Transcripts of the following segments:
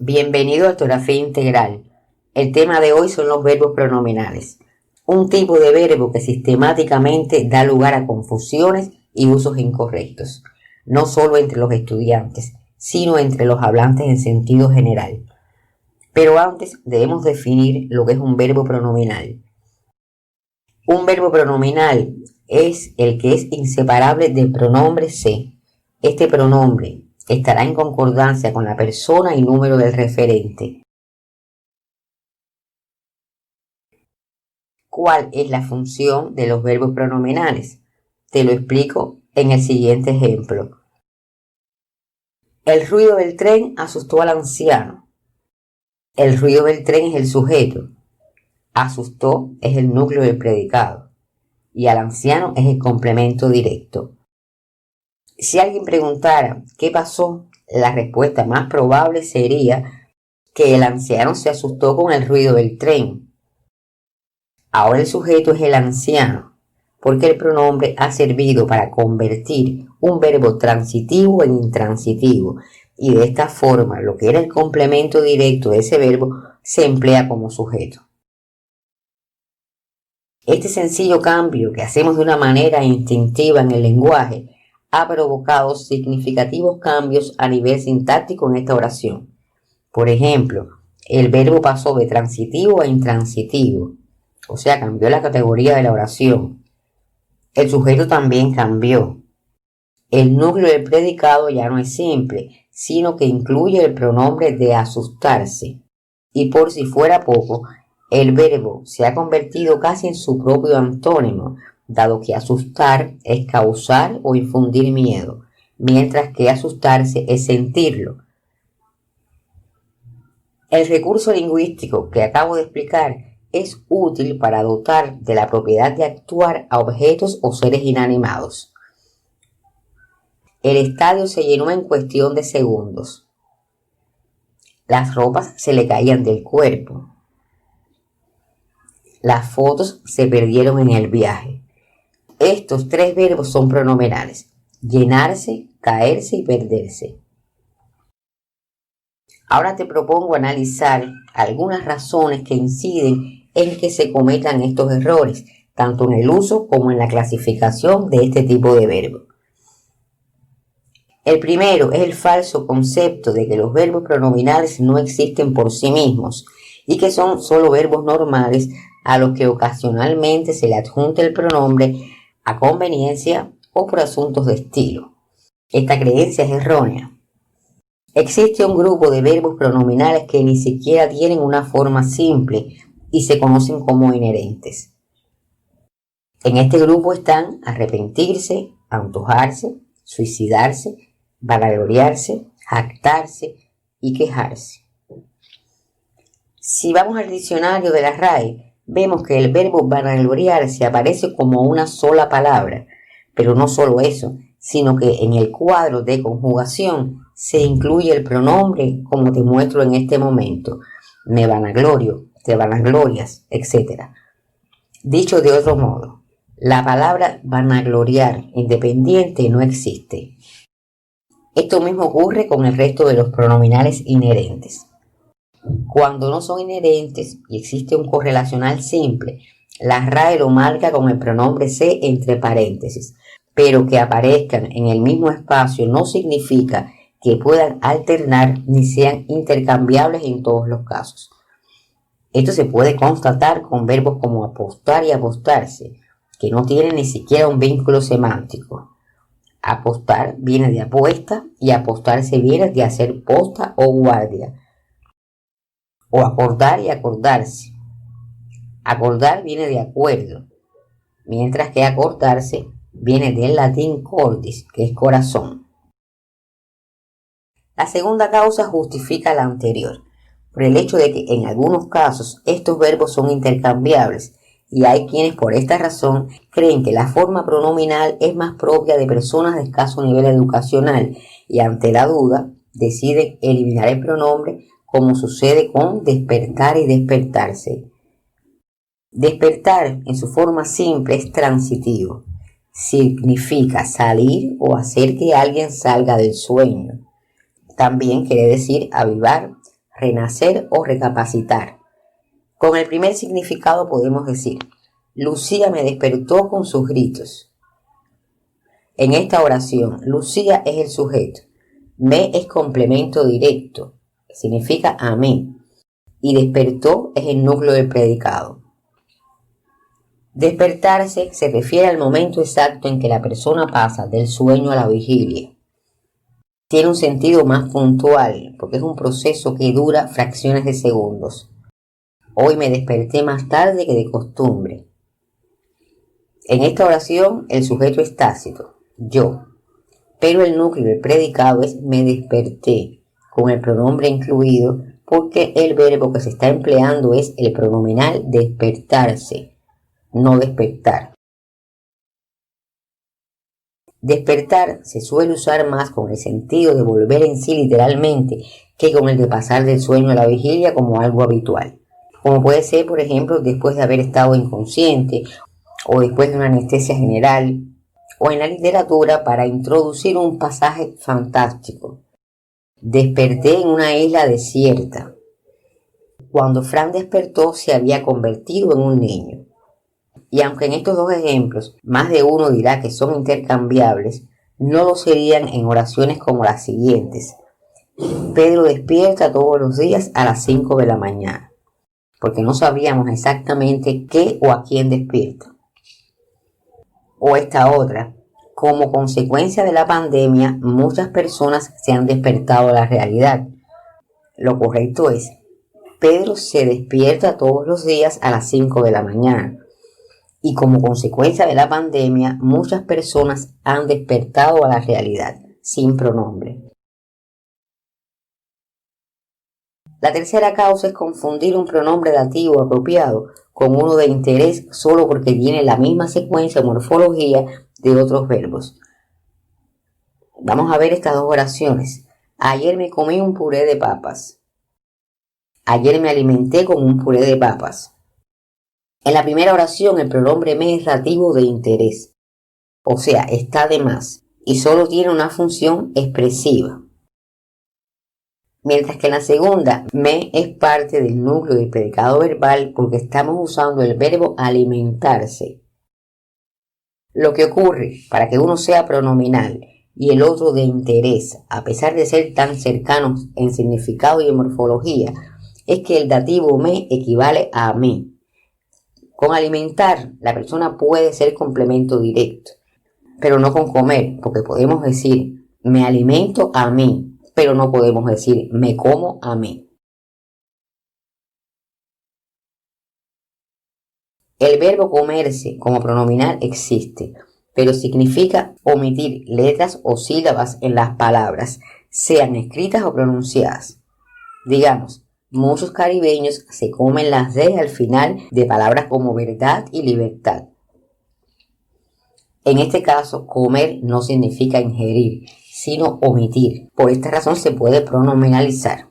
Bienvenido a Ortografía Integral. El tema de hoy son los verbos pronominales, un tipo de verbo que sistemáticamente da lugar a confusiones y usos incorrectos, no solo entre los estudiantes, sino entre los hablantes en sentido general. Pero antes debemos definir lo que es un verbo pronominal. Un verbo pronominal es el que es inseparable del pronombre se. Este pronombre estará en concordancia con la persona y número del referente. ¿Cuál es la función de los verbos pronominales? Te lo explico en el siguiente ejemplo. El ruido del tren asustó al anciano. El ruido del tren es el sujeto. Asustó es el núcleo del predicado. Y al anciano es el complemento directo. Si alguien preguntara ¿qué pasó?, la respuesta más probable sería que el anciano se asustó con el ruido del tren. Ahora el sujeto es el anciano, porque el pronombre ha servido para convertir un verbo transitivo en intransitivo, y de esta forma lo que era el complemento directo de ese verbo se emplea como sujeto. Este sencillo cambio que hacemos de una manera instintiva en el lenguaje ha provocado significativos cambios a nivel sintáctico en esta oración. Por ejemplo, el verbo pasó de transitivo a intransitivo, o sea, cambió la categoría de la oración. El sujeto también cambió. El núcleo del predicado ya no es simple, sino que incluye el pronombre de asustarse. Y por si fuera poco, el verbo se ha convertido casi en su propio antónimo, dado que asustar es causar o infundir miedo, mientras que asustarse es sentirlo. El recurso lingüístico que acabo de explicar es útil para dotar de la propiedad de actuar a objetos o seres inanimados. El estadio se llenó en cuestión de segundos. Las ropas se le caían del cuerpo. Las fotos se perdieron en el viaje. Estos tres verbos son pronominales: llenarse, caerse y perderse. Ahora te propongo analizar algunas razones que inciden en que se cometan estos errores, tanto en el uso como en la clasificación de este tipo de verbo. El primero es el falso concepto de que los verbos pronominales no existen por sí mismos y que son solo verbos normales a los que ocasionalmente se le adjunta el pronombre a conveniencia o por asuntos de estilo. Esta creencia es errónea. Existe un grupo de verbos pronominales que ni siquiera tienen una forma simple y se conocen como inherentes. En este grupo están arrepentirse, antojarse, suicidarse, vanagloriarse, jactarse y quejarse. Si vamos al diccionario de la RAE, vemos que el verbo vanagloriarse aparece como una sola palabra, pero no solo eso, sino que en el cuadro de conjugación se incluye el pronombre como te muestro en este momento: me vanaglorio, te vanaglorias, etc. Dicho de otro modo, la palabra vanagloriar independiente no existe. Esto mismo ocurre con el resto de los pronominales inherentes. Cuando no son inherentes y existe un correlacional simple, la RAE lo marca con el pronombre se entre paréntesis, pero que aparezcan en el mismo espacio no significa que puedan alternar ni sean intercambiables en todos los casos. Esto se puede constatar con verbos como apostar y apostarse, que no tienen ni siquiera un vínculo semántico. Apostar viene de apuesta y apostarse viene de hacer posta o guardia. O acordar y acordarse. Acordar viene de acuerdo, mientras que acordarse viene del latín cordis, que es corazón. La segunda causa justifica la anterior, por el hecho de que en algunos casos estos verbos son intercambiables y hay quienes por esta razón creen que la forma pronominal es más propia de personas de escaso nivel educacional y ante la duda deciden eliminar el pronombre, como sucede con despertar y despertarse. Despertar en su forma simple es transitivo. Significa salir o hacer que alguien salga del sueño. También quiere decir avivar, renacer o recapacitar. Con el primer significado podemos decir, Lucía me despertó con sus gritos. En esta oración, Lucía es el sujeto, me es complemento directo, significa a mí, y despertó es el núcleo del predicado. Despertarse se refiere al momento exacto en que la persona pasa del sueño a la vigilia. Tiene un sentido más puntual, porque es un proceso que dura fracciones de segundos. Hoy me desperté más tarde que de costumbre. En esta oración el sujeto es tácito, yo, pero el núcleo del predicado es me desperté, con el pronombre incluido, porque el verbo que se está empleando es el pronominal despertarse, no despertar. Despertar se suele usar más con el sentido de volver en sí literalmente que con el de pasar del sueño a la vigilia como algo habitual. Como puede ser, por ejemplo, después de haber estado inconsciente o después de una anestesia general, o en la literatura para introducir un pasaje fantástico. Desperté en una isla desierta. Cuando Fran despertó se había convertido en un niño. Y aunque en estos dos ejemplos más de uno dirá que son intercambiables, no lo serían en oraciones como las siguientes. Pedro despierta todos los días a las 5 de la mañana, porque no sabíamos exactamente qué o a quién despierta. O esta otra, como consecuencia de la pandemia, muchas personas se han despertado a la realidad. Lo correcto es, Pedro se despierta todos los días a las 5 de la mañana. Y como consecuencia de la pandemia, muchas personas han despertado a la realidad, sin pronombre. La tercera causa es confundir un pronombre dativo apropiado con uno de interés solo porque tiene la misma secuencia o morfología de otros verbos. Vamos a ver estas dos oraciones. Ayer me comí un puré de papas. Ayer me alimenté con un puré de papas. En la primera oración el pronombre me es dativo de interés, o sea, está de más, y solo tiene una función expresiva. Mientras que en la segunda, me es parte del núcleo del predicado verbal porque estamos usando el verbo alimentarse. Lo que ocurre para que uno sea pronominal y el otro de interés, a pesar de ser tan cercanos en significado y en morfología, es que el dativo me equivale a mí. Con alimentar, la persona puede ser complemento directo, pero no con comer, porque podemos decir me alimento a mí, pero no podemos decir me como a mí. El verbo comerse como pronominal existe, pero significa omitir letras o sílabas en las palabras, sean escritas o pronunciadas. Digamos, muchos caribeños se comen las D al final de palabras como verdad y libertad. En este caso, comer no significa ingerir, sino omitir. Por esta razón se puede pronominalizar.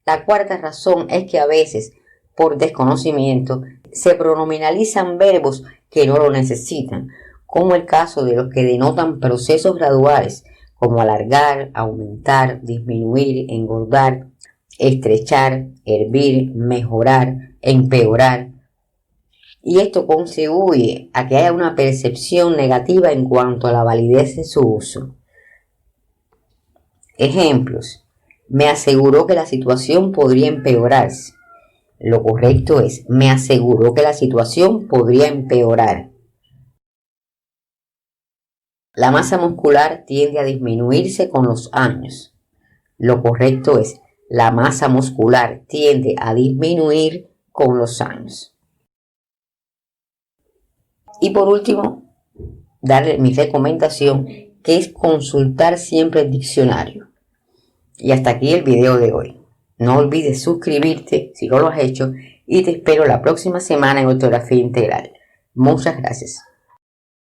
La cuarta razón es que a veces, por desconocimiento, se pronominalizan verbos que no lo necesitan, como el caso de los que denotan procesos graduales, como alargar, aumentar, disminuir, engordar, estrechar, hervir, mejorar, empeorar. Y esto contribuye a que haya una percepción negativa en cuanto a la validez de su uso. Ejemplos. Me aseguró que la situación podría empeorarse. Lo correcto es, me aseguró que la situación podría empeorar. La masa muscular tiende a disminuirse con los años. Lo correcto es, la masa muscular tiende a disminuir con los años. Y por último, darle mi recomendación, que es consultar siempre el diccionario. Y hasta aquí el video de hoy. No olvides suscribirte si no lo has hecho y te espero la próxima semana en Ortografía Integral. Muchas gracias.